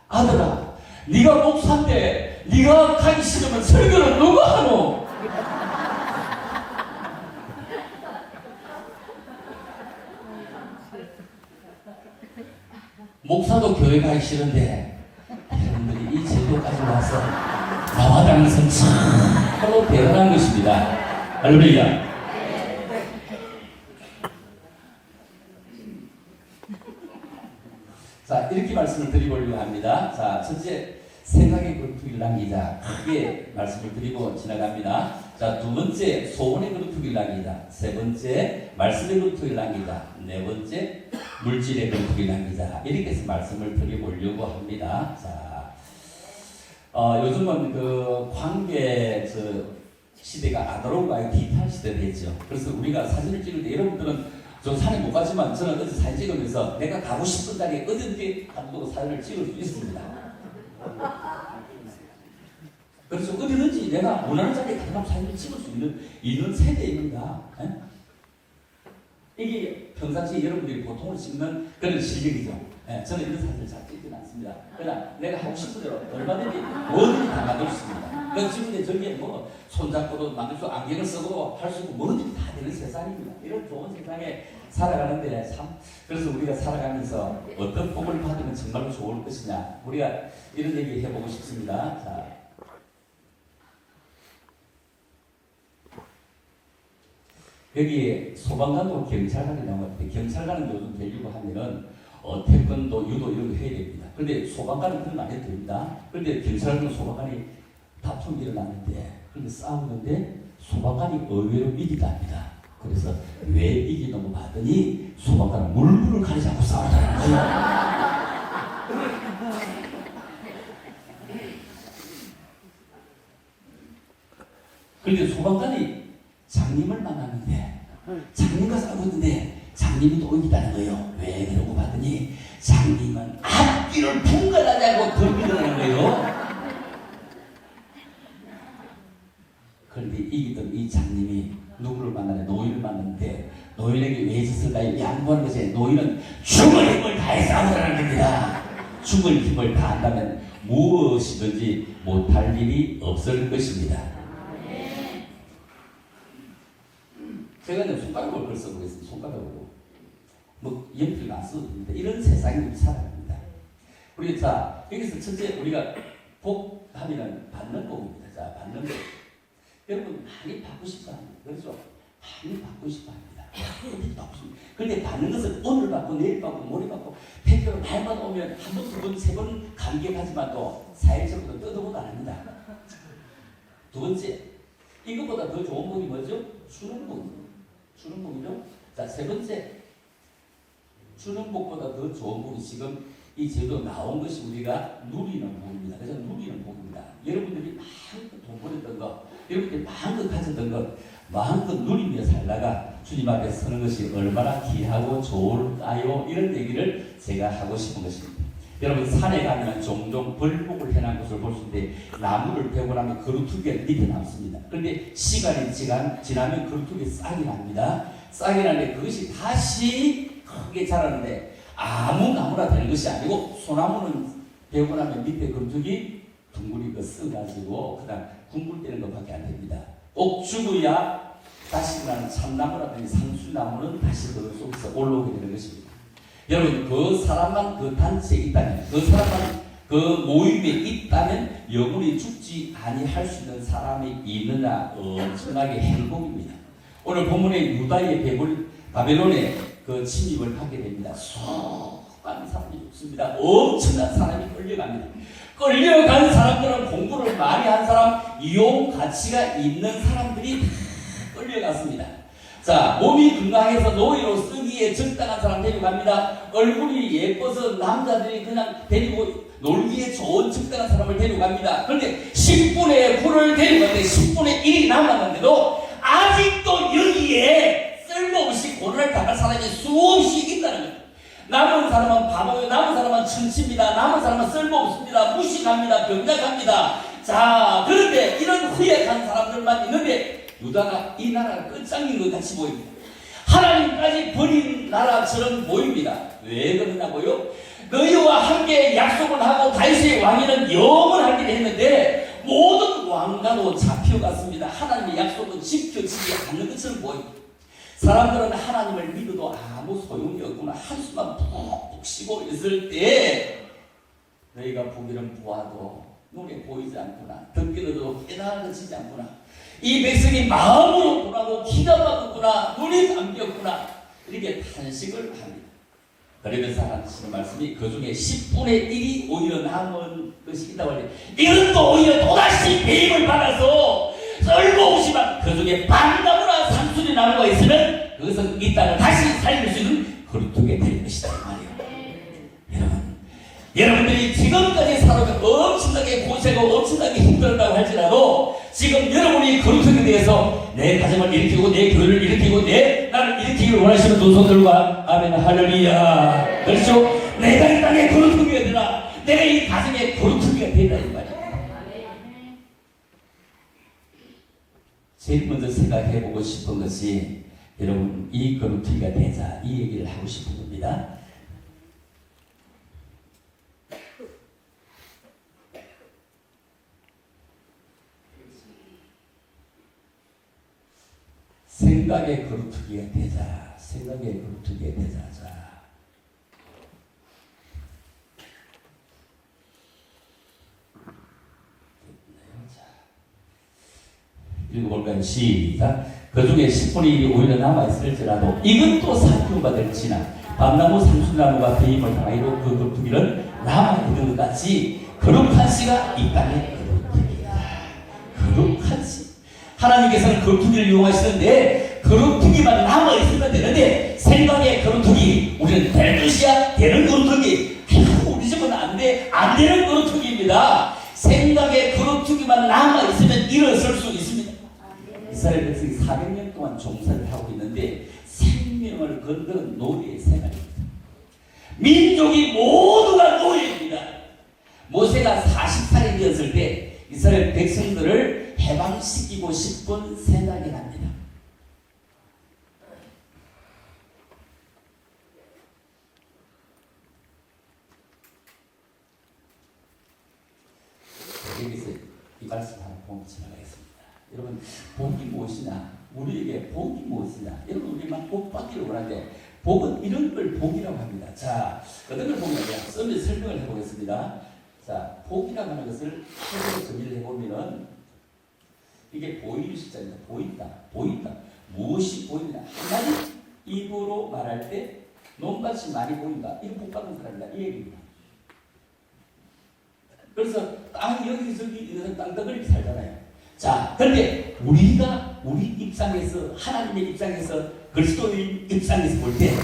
아들아 네가 목사인데 네가 가기 싫으면 설교는 누가 하노? 목사도 교회 가기 싫은데 여러분들이 이 제도까지 와서 나와 닮은 참으로 대단한 것입니다. 할렐루야. 자, 이렇게 말씀을 드리려고 합니다. 자, 첫째, 생각의 그루트기를 남기자. 크게 말씀을 드리고 지나갑니다. 자, 두 번째, 소원의 그루트기를 남기자. 세 번째, 말씀의 그루트기를 남기자. 네 번째, 물질의 그루트기를 남기자. 이렇게 해서 말씀을 드려보려고 합니다. 자, 요즘은 그 관계 시대가 아날로그가 디지털 시대가 됐죠. 그래서 우리가 사진을 찍을 때 여러분들은 저 산에 못 가지만 저는 어디 사진 찍으면서 내가 가고 싶은 자리에 어딘지 가도 사진을 찍을 수 있습니다. 그래서 어디든지 내가 원하는 자리에 가서 사진을 찍을 수 있는 세대입니다. 에? 이게 평상시에 여러분들이 보통을 찍는 그런 실력이죠. 예, 저는 이런 사진을 잘 찍지는 않습니다. 그러나 내가 하고 싶은 대로 얼마든지 뭐든지 다 만들 수 있습니다. 그래서 지금 저기에 뭐 손잡고도 만들 수, 안경을 쓰고 할 수 있고 뭐든지 다 되는 세상입니다. 이런 좋은 세상에 살아가는데 참 그래서 우리가 살아가면서 어떤 복을 받으면 정말로 좋을 것이냐 우리가 이런 얘기 해보고 싶습니다. 자, 여기에 소방관도 경찰관이 나왔는데 경찰관은 요즘 되려고 하면은 태권도, 유도 이런 거 해야 됩니다. 그런데 소방관은 그런 거 안 해도 됩니다. 그런데 경찰관은 소방관이 다툼이 일어났는데 그런데 싸우는데 소방관이 의외로 이기답니다. 그래서 왜 이기는고 봤더니 소방관은 물불을 가리지 않고 싸우더라는 거예요. 그런데 소방관이 장님을 만났는데 장님과 싸우고 있는데 장님이 또 이기다는 거예요. 왜 그러고 봤더니 장님은 앞뒤를 분간하자고 덤비더라는 거예요. 그런데 이기던 이 장님이 누구를 만나냐? 노인을 만났는데 노인에게 왜 짓을까요? 양보하는 것이 노인은 죽을 힘을 다해 싸우라는 겁니다. 죽을 힘을 다한다면 무엇이든지 못할 일이 없을 것입니다. 제가 이제 손가락으로 글 써보겠습니다. 손가락으로. 뭐 연필 안 써도 됩니다. 이런 세상에 우리 살아갑니다. 우리 자 여기서 첫째 우리가 복 하면은 받는 복입니다. 자 자, 받는 것. 여러분 많이 받고 싶어 합니다. 그렇죠? 많이 받고 싶어 합니다. 그런데 받는 것은 오늘 받고 내일 받고 모레 받고 택배로 날마다 오면 한 번, 두 번, 세 번 감격하지만 또 4일째부터 뜯어보도 안 합니다. 두 번째, 이것보다 더 좋은 복이 뭐죠? 주는 복이죠. 주는 복이죠. 자, 세 번째, 주는 복보다 더 좋은 복이 지금 이 제도 나온 것이 우리가 누리는 복입니다. 그래서 누리는 복입니다. 여러분들이 마음껏 돈 벌었던 것, 여러분들이 마음껏 가졌던 것, 마음껏 누리며 살다가 주님 앞에 서는 것이 얼마나 귀하고 좋을까요? 이런 얘기를 제가 하고 싶은 것입니다. 여러분 산에 가면 종종 벌목을 해놓은 것을 볼 수 있는데 나무를 베고 나면 그루터기가 밑에 남습니다. 그런데 시간이 지나면 그루터기에 싹이 납니다. 싹이 나는데 그것이 다시 크게 자라는데 아무 나무나 되는 것이 아니고 소나무는 베고 나면 밑에 그루터기 둥글이 쓰가지고 그다음 궁굴대는 것밖에 안 됩니다. 꼭 죽어야 다시 나는 참나무라든지 상수나무는 다시 그 속에서 올라오게 되는 것입니다. 여러분 그 사람만 그 단체에 있다면 그 사람만 그 모임에 있다면 영원히 죽지 아니할 수 있는 사람이 있느냐 엄청나게 행복입니다. 오늘 본문에 유다의 바벨론에 그 침입을 하게 됩니다. 수많은 사람이 죽습니다. 엄청난 사람이 끌려갑니다. 끌려간 사람들은 공부를 많이 한 사람, 이용 가치가 있는 사람들이 다 끌려갔습니다. 자, 몸이 건강해서 노예로 쓰기에 적당한 사람 데려갑니다. 얼굴이 예뻐서 남자들이 그냥 데리고 놀기에 좋은 적당한 사람을 데려갑니다. 그런데 10분의 9를 데려갔는데 10분의 1이 남았는데도 아직도 여기에 쓸모없이 고난을 당할 사람이 수없이 있다는 거예요. 남은 사람은 바보예요. 남은 사람은 천치입니다. 남은 사람은 쓸모없습니다. 무식합니다. 병약합니다. 자, 그런데 이런 후약한 사람들만 있는데 유다가 이 나라가 끝장인 것 같이 보입니다. 하나님까지 버린 나라처럼 보입니다. 왜 그러냐고요? 너희와 함께 약속을 하고 다윗의 왕위는 영원하게 했는데 모든 왕가도 잡혀갔습니다. 하나님의 약속은 지켜지지 않는 것처럼 보입니다. 사람들은 하나님을 믿어도 아무 소용이 없구나. 한숨만 푹푹 쉬고 있을 때 너희가 보기는 보아도 눈에 보이지 않구나. 듣기로도 깨달아지지 않구나. 이 백성이 마음으로 돌아고 기가 막혔구나. 눈이 감겼구나. 이렇게 탄식을 합니다. 그러면서 하시는 말씀이 그 중에 10분의 1이 오히려 남은 것이 있다고 하는데 이것도 오히려 또다시 배임을 받아서 쓸모없지만 그 중에 밤나무나 상수리 나무가 있으면 그것은 이 땅을 다시 살릴 수 있는 그루터기가 될 것이다 이 말이에요. 여러분들이 지금까지 살아오면 엄청나게 고생하고 엄청나게 힘들다고 할지라도 지금 여러분이 그루터기에 대해서 내 가정을 일으키고 내 교회를 일으키고 내 나를 일으키기를 원하시는 두 손들과 아멘 할렐루야. 그렇죠? 내가 이 땅에 그루터기가 되라. 내가 이 가정에 그루터기가 되라 이 말이에요. 제일 먼저 생각해보고 싶은 것이 여러분 이 그루터기가 되자 이 얘기를 하고 싶은 겁니다. 생각의 그루터기가 되자. 생각의 그루터기가 되자. 자. 읽어볼까요? 시작. 그 중에 10분의 1이 오히려 남아있을지라도 이것도 살펴받을지나 밤나무 상수나무가 배임을 당하기로 그 그루터기는 남아있는 것 같이 거룩한 씨가 이 땅에 그루터기다. 거룩한 씨. 하나님께서는 그루터기를 이용하시는데 그루터기만 남아있으면 되는데 생각의 그루터기 우리는 될 것이야 되는 그루터기 우리 집은 안 되는 그루터기입니다. 생각의 그루터기만 남아있으면 일어설 수 있습니다. 이스라엘 백성이 400년 동안 종사를 하고 있는데 생명을 건드는 노예의 생활입니다. 민족이 모두가 노예입니다. 모세가 40살이 되었을 때 이스라엘 백성들을 해방시키고 싶은 생각이 납니다. 여기서 이 말씀 하나 보고 지나가겠습니다. 여러분 복이 무엇이냐? 우리에게 복이 무엇이냐? 여러분 우리만 복 받기를 원하는데 복은 이런 걸 복이라고 합니다. 자, 어떤 걸 복이냐? 설명을 해보겠습니다. 자, 복이라고 하는 것을 서로 정의를 해보면은 이게 보이는 숫자입니다. 보인다. 무엇이 보이느냐? 한마디 입으로 말할 때 논밭이 많이 보인다. 이거 복 받은 사람이다. 이 얘기입니다. 그래서 땅 여기저기 땅덩어리 살잖아요. 자, 그런데 우리 입장에서, 하나님의 입장에서, 그리스도인 입장에서 볼 때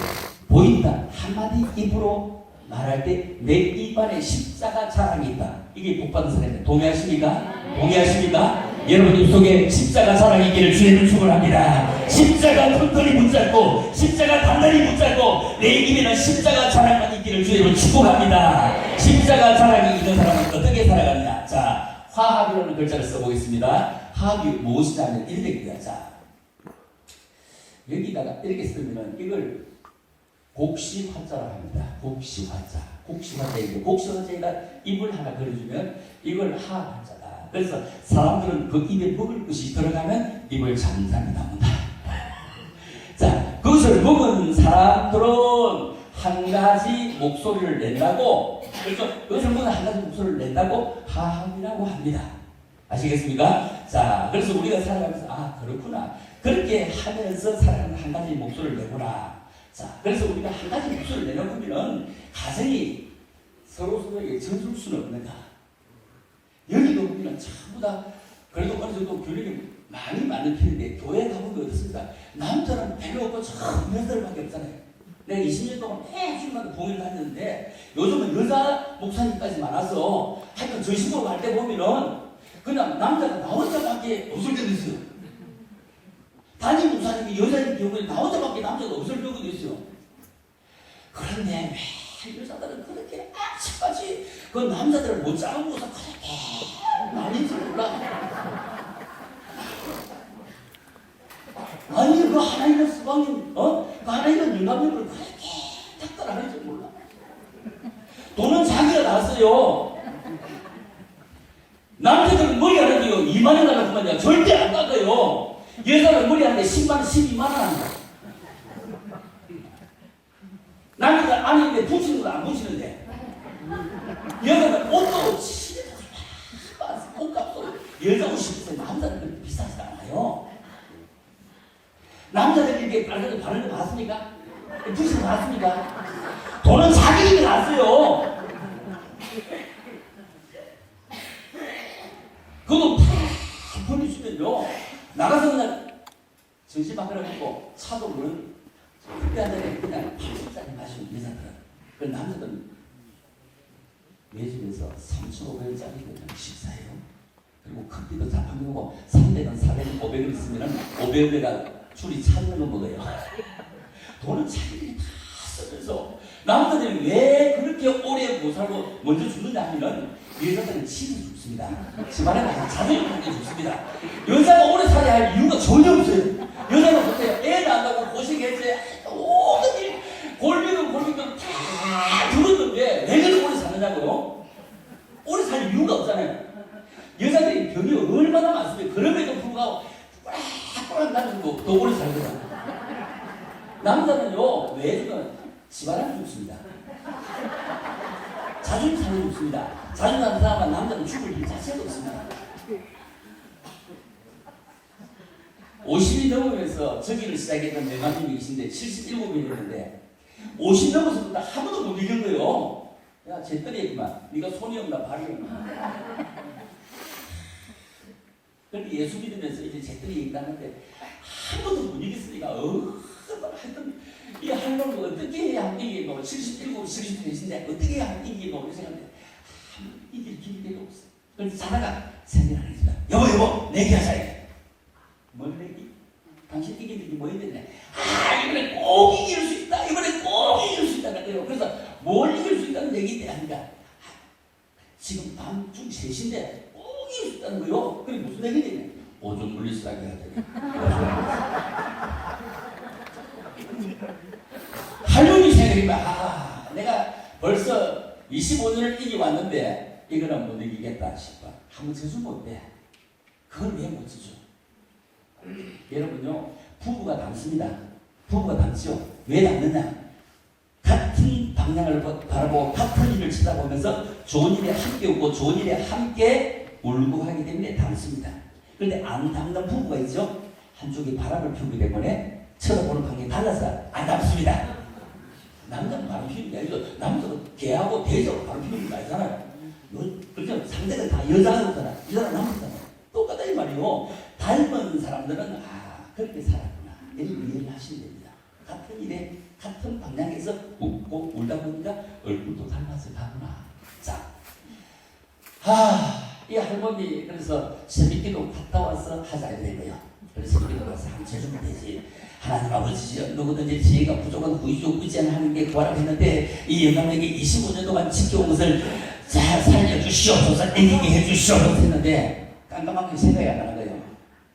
보인다. 한마디 입으로 말할 때 내 입안에 십자가 자랑이 있다. 이게 복받은 사람입니다. 동의하십니까? 여러분 입속에 십자가 자랑이 있기를 주님은 축원합니다. 십자가 튼튼히 붙잡고 십자가 단단히 붙잡고 내 입에는 십자가 자랑만 있기를 주님은 축복합니다. 십자가 자랑이 있는 사람은 어떻게 살아가느냐? 자, 화합이라는 글자를 써보겠습니다. 화합이 무엇이냐면 이렇게 자, 여기다가 이렇게 쓰면은 이걸 곡시화자라고 합니다. 곡시화자인데 곡시화자에다 입을 하나 그려주면 이걸 하화자다. 그래서 사람들은 그 입에 먹을 것이 들어가면 입을 잠잠히 나온다. 자, 그것을 먹은 사람들은 한 가지 목소리를 낸다고, 그래서 그것을 먹은 한 가지 목소리를 낸다고 하함이라고 합니다. 아시겠습니까? 자, 그래서 우리가 살아가면서 아 그렇구나. 그렇게 하면서 살아가는 한 가지 목소리를 내구나. 자, 그래서 우리가 한 가지 목소리를 내놓으면 가정이 서로에게 져줄 수는 없는가. 여기도 우리는 전부 다 그래도 어느 정도 교육이 많이 많은 편인데 교회 가보면 어떻습니까? 남자는 별로 없고 전 여자들밖에 없잖아요. 내가 20년 동안 매주마다 봉인을 다녔는데 요즘은 여자 목사님까지 많아서 하여튼 저식으로 갈 때 보면은 그냥 남자가 나 혼자밖에 없을 때도 있어요. 담임 목사님이 여자인 경우에 나 혼자밖에 남자가 없을 경우도 있어요. 그런데 왜 여자들은 그렇게 아직까지 그 남자들을 못 잡아보고서 그렇게 난리인지 몰라. 아니 그 하나님의 수방님 그 하나님의 영감님을 그렇게 탁달아 하는지 몰라. 돈은 자기가 났어요. 남자들은 머리 하는데요 2만원 달라고 그만이야. 절대 안 깎아요. 여자는 머리 하는데 10만원 12만원 합니다. 남자들 아닌데 붙이는 건 안 붙이는데 여자는 옷도 옷값도 여자 옷이 비싸요. 남자는 그렇게 비싸지 않아요. 남자들 이렇게 빨간 거 바르는 거 봤습니까? 붙이는 거 봤습니까? 돈은 자기 집에 났어요. 그거 팍 벌려주면요 나가서 그냥 정신 바꿔놓고 차도 물은 그때 한잔에 그냥 80짜리 마시는 여자들은 그 남자들은 매집에서 3,500원짜리 그냥 식사해요. 그리고 커피도 자판 먹고 300원, 400원, 500원 있으면 500원에다 줄이 찾는 거 먹어요. 돈은 자기들이 다 쓰면서 남자들이 왜 그렇게 오래 못 살고 먼저 죽느냐 하면은 여자들은 치즈 죽습니다. 집안에 가서 자존심 갖게 죽습니다. 여자가 오래 살아야 할 이유가 전혀 없어요. 여자는 보세요. 애 낳는다고 고생했지. 모든 일 골비는 다 들었는데 왜 그렇게 오래 사느냐고요? 오래 살 이유가 없잖아요. 여자들이 병이 얼마나 많습니까? 그럼에도 불구하고 꼬락꼬락 나면서 더 오래 살거든요. 남자는요 왜 죽어요? 집안에 죽습니다. 자존심 상해 죽습니다. 자존심 상한 사람은 남자는 죽을 일 자체가 없습니다. 50이 넘으면서 저기를 시작했던 명함님이 계신데 77명이었는데 50 넘어서도 한 번도 못 이긴 거예요. 야, 제 딸이구만. 네가 손이 없나 발이 없나. 그런데 예수 믿으면서 이제 제 딸이 얘기하는데 한 번도 못 이겼으니까 하여튼 이 할머니가 어떻게 해야 한 이기고 77, 78인데 어떻게 해야 한 이기고 이렇게 생각하는데 이길 기회가 없어. 그래서 자다가 생각을 하니까 여보 내기하자. 뭘 내기? 당신 이기는 게 뭐야 되네. 이번에 꼭 이길 수 있다. 이번에 꼭 이길 수 있다. 그래서 뭘 이길 수 있다는 얘기 하니까 지금 밤중 3시인데 꼭 이길 수 있다는 거요. 그게 무슨 얘기 되냐? 오줌 물리시라고 해야 되네. 할머니 생각해봐. 내가 벌써 25년을 이겨왔는데 이거는 못 이기겠다 싶어. 한번 져주면 어때? 그걸 왜 못 져줘? 여러분요 부부가 닮습니다. 부부가 닮죠. 왜 닮느냐? 같은 방향을 바라보고 같은 일을 쳐다보면서 좋은 일에 함께 웃고 좋은 일에 함께 울고 하기 때문에 닮습니다. 그런데 안 담는 부부가 있죠. 한쪽이 바람을 피우기 때문에 쳐다보는 방향이 달라서 안 담습니다. 남자는 바람 피우는 게 아니고 남자는 개하고 대자고 바람 피우는 게 아니잖아요. 그렇죠? 상대가 다 여자잖아. 여자는 남자잖아요. 똑같다 이 말이요. 닮은 사람들은 그렇게 살았구나. 이렇게 이해를 하시면 됩니다. 같은 일에 같은 방향에서 웃고 울다 보니까 얼굴도 닮아서 가구나. 자, 이 할머니 그래서 새벽기도 갔다 와서 하자 이래요. 그래서 새벽기도 가서 한번 해주면 되지. 하나님 아버지 누구든지 지혜가 부족한 구지하는 게 구하라고 했는데 이 영감에게 25년 동안 지켜온 것을 잘 살려주시옵소서 애기게 해주시옵소서 했는데 깜깜하게 생각이 안 나는 거예요.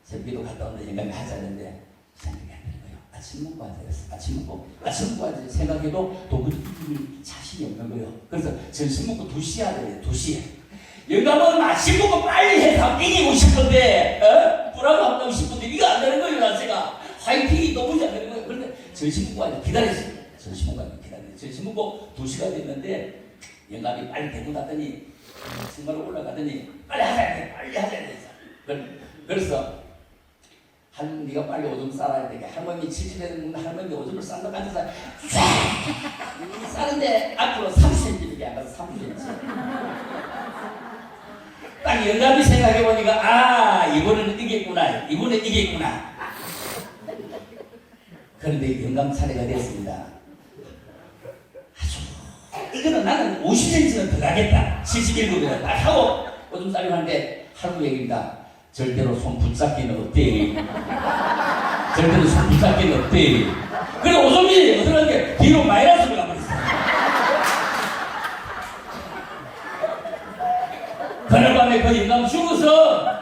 새벽기도 갔다 왔는데 영감이 하자 했는데 생각이 안 나는 거예요. 아침 먹고 하자 그랬어. 아침 먹고 하자 생각해도 도무지 이길 자신이 없는 거예요. 그래서 점심 먹고 2시에 하래요. 2시에 영감은 아침 먹고 빨리 해서 이기고 싶은데 불안하고 한다고 싶은데 이거 안 되는 거예요. 자체가 화이팅이 너무 잘 되는 거예요. 그런데 점심 먹고 하자 기다렸어요. 점심 먹고 하자 기다렸어요. 점심 먹고 2시가 됐는데 영감이 빨리 대고 났더니 정말 올라가더니 빨리 하자 그래서 할머니가 빨리 오줌 싸라야 되게 할머니 70에 먹는 할머니 오줌을 싼다 앉아서 쫙 싸는데 앞으로 30cm밖에 안 가서 30cm 딱 영감이 생각해보니까 이번에는 이기겠구나 그런데 영감 차례가 됐습니다. 이거는 나는 50cm는 더 가겠다. 71급이라 딱 하고 오줌 싸려고 하는데 할머니 얘기입니다. 절대로 손 붙잡기는 없대. 절대로 손 붙잡기는 없대. 그래서 오줌이 어떻게 하는 게 뒤로 마이너스로 가버렸어. 그날 밤에 그 영감 죽어서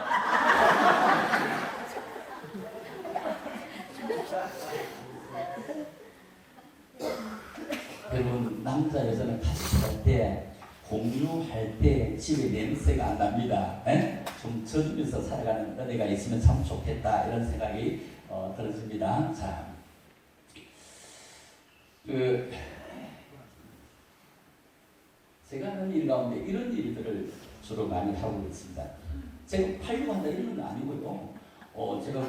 여러분 남자 여자는 같이 살 때 공유할 때 집에 냄새가 안 납니다. 좀 젖으면서 살아가는 은혜가 있으면 참 좋겠다 이런 생각이 들어집니다. 자, 제가 하는 일 가운데 이런 일들을 주로 많이 하고 있습니다. 제가 팔려고 한다 이런 건 아니고요. 제가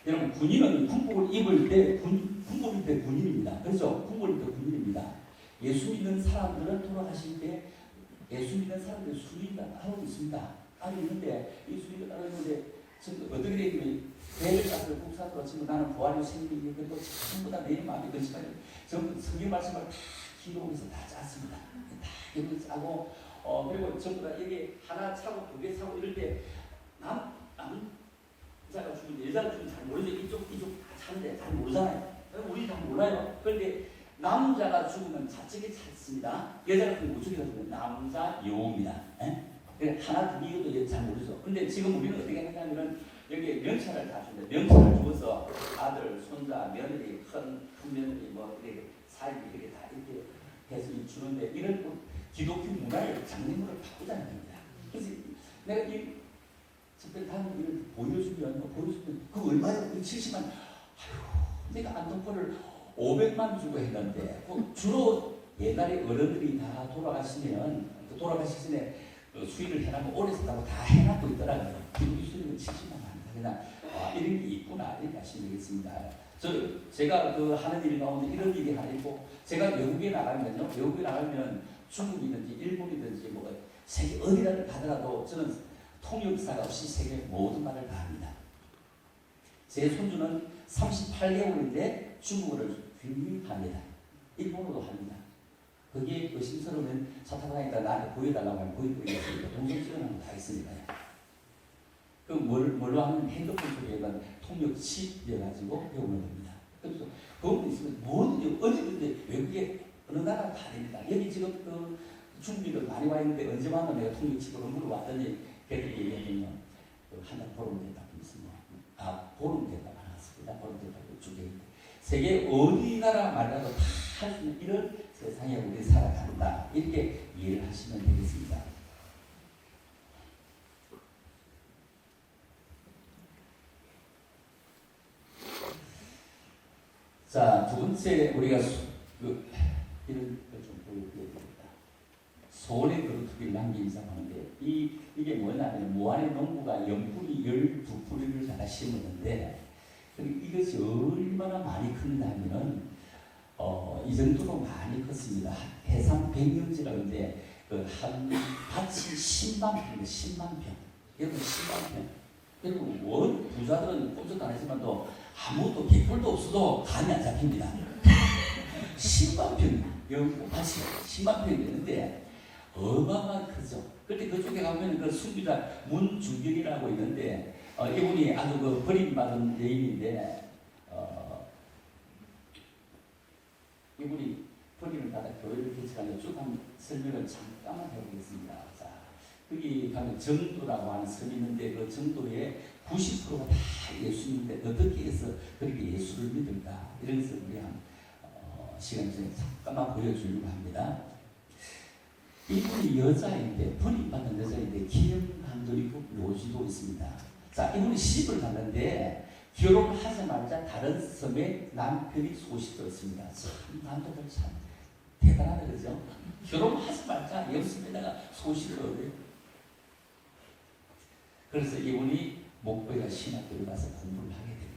여러분 군인은 군복을 입을 때 군복을 입을 때 군인입니다. 그렇죠? 군복을 입을 때 군인입니다. 예수 믿는 사람들은 돌아가실 때 예수 믿는 사람들이 수리가 하고 있습니다. 따로 있는데 이 수리가 따로 있는데 어떻게 되면 배를 따서 국사로 지금 나는 부활의 생명이 그리고 전부 다 내 마음이 그렇지만 전부 성경 말씀을 다 기록해서 다 짰습니다. 다 기록해 짜고 그리고 전부 다 여기 하나 차고 2개 차고 이럴 때 남자가 죽은 여자가 죽은 잘 모르죠. 이쪽 다 차는데 잘 모르잖아요. 우리 잘 몰라요. 그런데 남자가 죽으면 좌측에 찼습니다. 여자가 죽으면 우측에 찼으면 남자 여우입니다. 하나 둘이도 잘 모르죠. 근데 지금 우리는 어떻게 하냐면 여기 명찰을 다 주는데 명찰을 주어서 아들, 손자, 며느리, 큰 며느리 뭐 이렇게 사이 이렇게 다 이렇게 해서 주는데 이런 기독교 문화의 장르를 바꾸자는 겁니다. 그래서 내가 이 집회 다음 일을 보여주면 그 얼마예요? 70만. 내가 안동포를 500만 주고 했는데 주로 옛날에 어른들이 다 돌아가시면 돌아가시기 전에 수의를 해놨고 오래 썼다고 다 해놨고 있더라고요. 기독교 수의는 70만 합니다. 그냥 이런 게 있구나 이렇게 하시면 되겠습니다. 제가 하는 일 가운데 이런 일이 하나 있고 제가 외국에 나가면 중국이든지 일본이든지 뭐 세계 어디를 가더라도 저는 통역사가 없이 세계 모든 말을 다 합니다. 제 손주는 38개월인데 중국어를 굉장히 합니다. 일본어도 합니다. 거기에 의심스러우면 차 타고 다니까 나한테 보여달라고 하면 보여드리겠습니다. 동생 찍어놓은 거 다 있으니까요. 뭘로 하면 핸드폰 속에는 통역 칩이어가지고 배우는 겁니다. 그래서 그것도 있으면 뭐든지 어디든지 외국에 어느 나라 다 됩니다. 여기 지금 중국인들 많이 와 있는데 언제 만나 내가 통역 칩으로 물어봤더니 걔들이 얘기하면 한달 보름 됐다고 했습니다. 보름 됐다고 하셨습니다. 보름 됐다고 주제인데 세계 어디 나라 말이라도 다 할 수 있는 이런 세상에 우리 살아간다. 이렇게 이해를 하시면 되겠습니다. 자, 두 번째 우리가 이런 걸 좀 보여드려야 됩니다. 소원의 그루터기를 남기자고 하는데 이게 뭐냐면 모안의 농부가 연뿌리 12뿌리를 갖다 심었는데 이것이 얼마나 많이 컸냐면은 이 정도로 많이 컸습니다. 해상 백년지라는데 그 한 밭이 10만 평입니다. 10만 평. 여러분 10만 평. 여러분 원 부자들은 꼼짝도 안 했지만도 아무도 객불도 없어도 감이 안 잡힙니다. 10만 평. 여기 밭이 10만 평이 되는데 어마어마한 크죠. 그런데 그쪽에 가면 그 수비자 문중경이라고 있는데 이분이 아주 그 버림받은 여인인데 이분이 버림을 받아 교회를 개척하는 쭉 한번 설명을 잠깐만 해보겠습니다. 자, 거기 가면 정도라고 하는 섬이 있는데 그 정도의 90%가 다 예수님인데 어떻게 해서 그렇게 예수를 믿을까 이런 것을 우리 한 시간 전에 잠깐만 보여주려고 합니다. 이분이 여자인데 버림받은 여자인데 기념한돌이고 묘지도 있습니다. 자, 이분이 시집을 갔는데 결혼하자마자 다른 섬에 남편이 소식 들었습니다. 참 남자들 참 대단하다 그죠? 결혼하자마자 옆섬에다가 소식을 얻어요. 그래서 이분이 목포에 신학교를 가서 공부를 하게 됩니다.